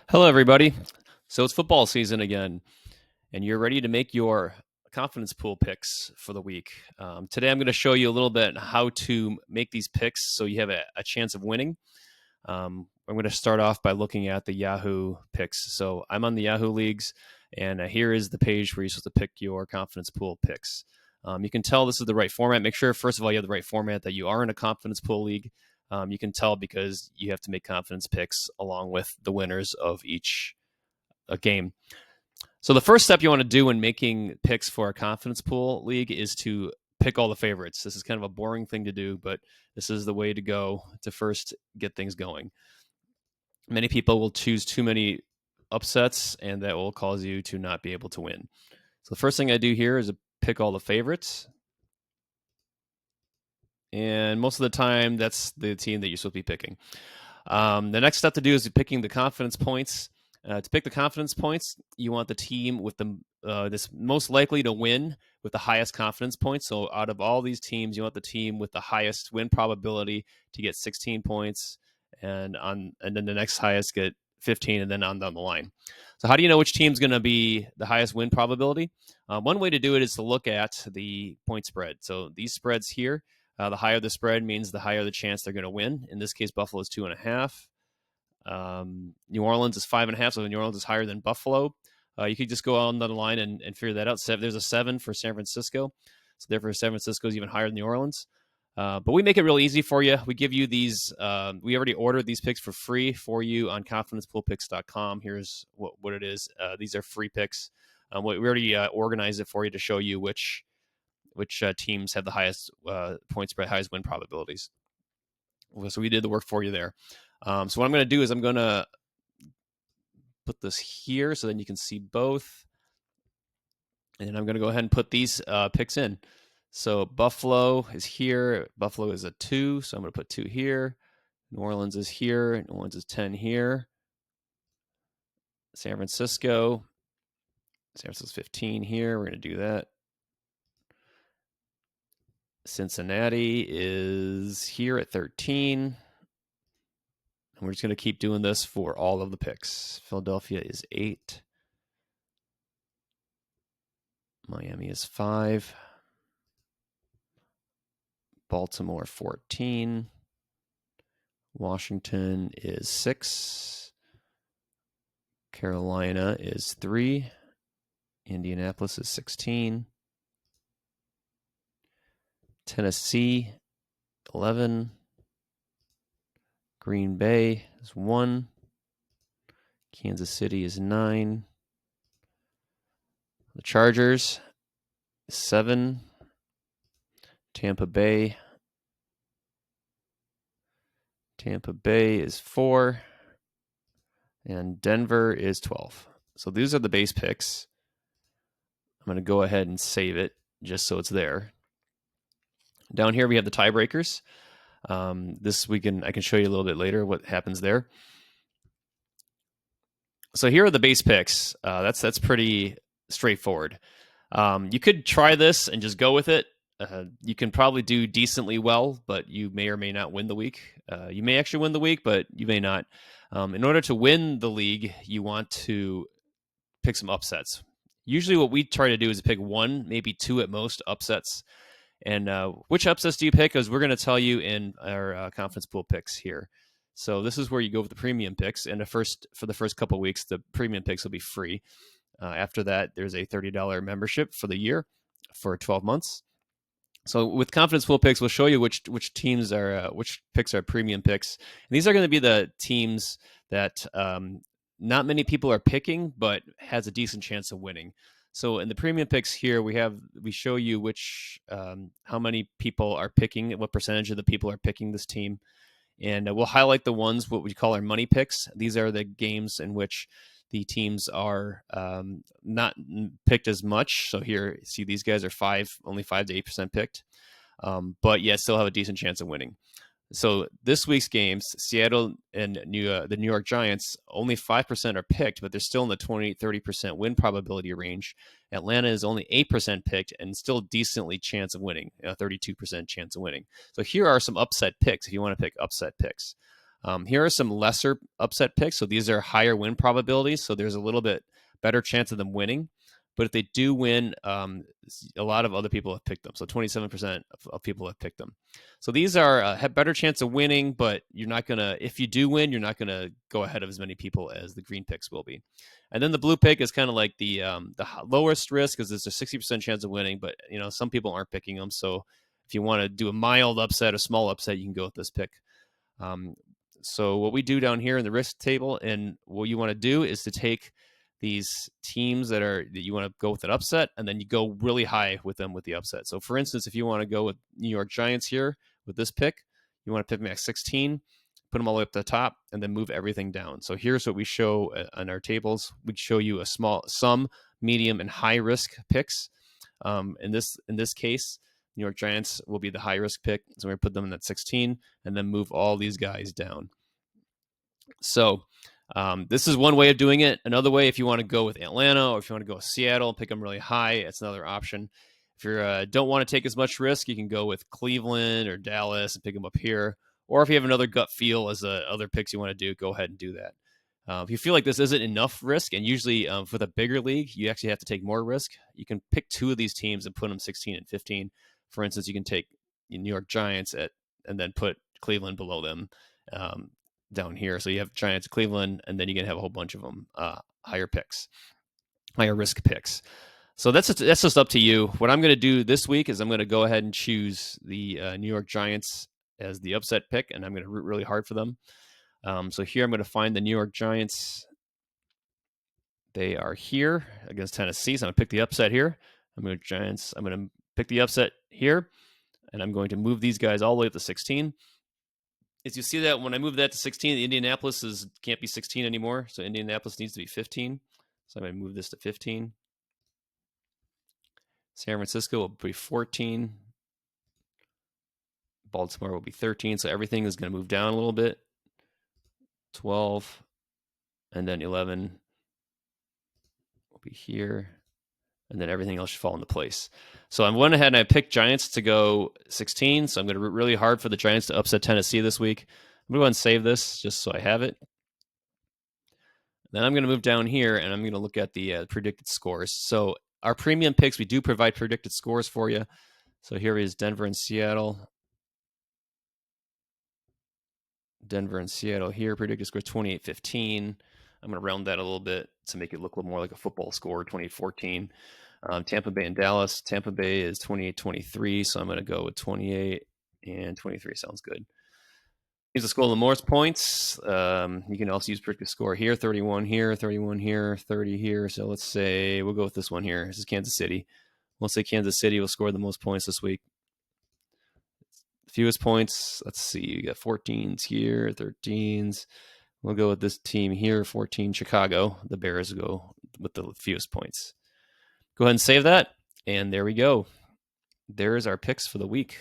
Hello, everybody. So it's football season again, and you're ready to make your confidence pool picks for the week. Today, I'm going to show you a little bit how to make these picks so you have a chance of winning. I'm going to start off by looking at the Yahoo picks. So I'm on the Yahoo leagues, and here is the page where you're supposed to pick your confidence pool picks. You can tell this is the right format. Make sure, first of all, you have the right format, that you are in a confidence pool league. You can tell because you have to make confidence picks along with the winners of each game. So the first step you want to do when making picks for a confidence pool league is to pick all the favorites. This is kind of a boring thing to do, but this is the way to go to first get things going. Many people will choose too many upsets, and that will cause you to not be able to win. So the first thing I do here is pick all the favorites. And most of the time, that's the team that you're supposed to be picking. The next step to do is picking the confidence points. To pick the confidence points, you want the team with the this most likely to win with the highest confidence points. So out of all these teams, you want the team with the highest win probability to get 16 points, and then the next highest get 15, and then on down the line. So how do you know which team's going to be the highest win probability? One way to do it is to look at the point spread. So these spreads here, the higher the spread means the higher the chance they're going to win. In this case, Buffalo is 2.5. New Orleans is 5.5, so New Orleans is higher than Buffalo. You could just go on the line and figure that out. There's a 7 for San Francisco, so therefore San Francisco is even higher than New Orleans. But we make it real easy for you. We give you these. We already ordered these picks for free for you on confidencepoolpicks.com. Here's what it is. These are free picks. We already organized it for you to show you which teams have the highest point spread, highest win probabilities. So we did the work for you there. So what I'm going to do is I'm going to put this here so then you can see both. And I'm going to go ahead and put these picks in. So Buffalo is here. Buffalo is a 2, so I'm going to put 2 here. New Orleans is here. New Orleans is 10 here. San Francisco's 15 here. We're going to do that. Cincinnati is here at 13. And we're just going to keep doing this for all of the picks. Philadelphia is 8. Miami is 5. Baltimore 14. Washington is 6. Carolina is 3. Indianapolis is 16. Tennessee 11. Green Bay is 1. Kansas City is 9. The Chargers 7. Tampa Bay is 4. And Denver is 12. So these are the base picks. I'm going to go ahead and save it just so it's there. Down here we have the tiebreakers. I can show you a little bit later what happens there. So here are the base picks. That's pretty straightforward. You could try this and just go with it. You can probably do decently well, but you may or may not win the week. You may actually win the week, but you may not. In order to win the league, you want to pick some upsets. Usually what we try to do is pick 1, maybe 2 at most upsets. And which upsets do you pick? Because we're going to tell you in our confidence pool picks here. So this is where you go with the premium picks. And for the first couple of weeks, the premium picks will be free. After that, there's a $30 membership for the year for 12 months. So with confidence pool picks, we'll show you which teams are which picks are premium picks. And these are going to be the teams that not many people are picking, but has a decent chance of winning. So in the premium picks here, we show you which how many people are picking, what percentage of the people are picking this team, and we'll highlight the ones what we call our money picks. These are the games in which the teams are not picked as much. So here, see these guys are only 5 to 8% picked, but yet still have a decent chance of winning. So this week's games, Seattle and the New York Giants, only 5% are picked, but they're still in the 20-30% win probability range. Atlanta is only 8% picked and still decently chance of winning, 32% chance of winning. So here are some upset picks if you want to pick upset picks. Here are some lesser upset picks. So these are higher win probabilities. So there's a little bit better chance of them winning. But if they do win, a lot of other people have picked them. So 27% of people have picked them. So these are have better chance of winning, but you're not gonna. If you do win, you're not gonna go ahead of as many people as the green picks will be. And then the blue pick is kind of like the lowest risk, because there's a 60% chance of winning. But some people aren't picking them. So if you want to do a mild upset, a small upset, you can go with this pick. So what we do down here in the risk table, and what you want to do is to take these teams that you want to go with an upset, and then you go really high with them with the upset. So for instance, if you want to go with New York Giants here with this pick, you want to pick max 16, put them all the way up to the top, and then move everything down. So here's what we show on our tables. We'd show you some medium and high risk picks. In this case, New York Giants will be the high risk pick. So we're going to put them in that 16 and then move all these guys down. So this is one way of doing it. Another way, if you want to go with Atlanta, or if you want to go with Seattle, pick them really high, it's another option. If you don't want to take as much risk, you can go with Cleveland or Dallas and pick them up here. Or if you have another gut feel as other picks you want to do, go ahead and do that. If you feel like this isn't enough risk, and usually for the bigger league, you actually have to take more risk, you can pick two of these teams and put them 16 and 15. For instance, you can take the New York Giants and then put Cleveland below them down here. So you have Giants, Cleveland, and then you can have a whole bunch of them higher risk picks. So that's just up to you. What I'm going to do this week is I'm going to go ahead and choose the New York Giants as the upset pick, and I'm going to root really hard for them. So here I'm going to find the New York Giants. They are here against Tennessee. So I'm going to pick the upset here. I'm going to pick the upset here, and I'm going to move these guys all the way up to 16. As you see that when I move that to 16, the Indianapolis can't be 16 anymore. So Indianapolis needs to be 15. So I'm going to move this to 15. San Francisco will be 14. Baltimore will be 13. So everything is going to move down a little bit. 12. And then 11 will be here. And then everything else should fall into place. So I went ahead and I picked Giants to go 16. So I'm going to root really hard for the Giants to upset Tennessee this week. I'm going to go ahead and save this just so I have it. Then I'm going to move down here, and I'm going to look at the predicted scores. So our premium picks, we do provide predicted scores for you. So here is Denver and Seattle. Denver and Seattle here, predicted score 28-15. I'm going to round that a little bit to make it look a little more like a football score, 2014. Tampa Bay and Dallas. Tampa Bay is 28-23, so I'm going to go with 28 and 23. Sounds good. Here's the score of the most points. You can also use predicted score here, 31 here, 31 here, 30 here. So let's say we'll go with this one here. This is Kansas City. We'll say Kansas City will score the most points this week. Fewest points, let's see, you got 14s here, 13s. We'll go with this team here, 14, Chicago. The Bears go with the fewest points. Go ahead and save that, and there we go. There's our picks for the week.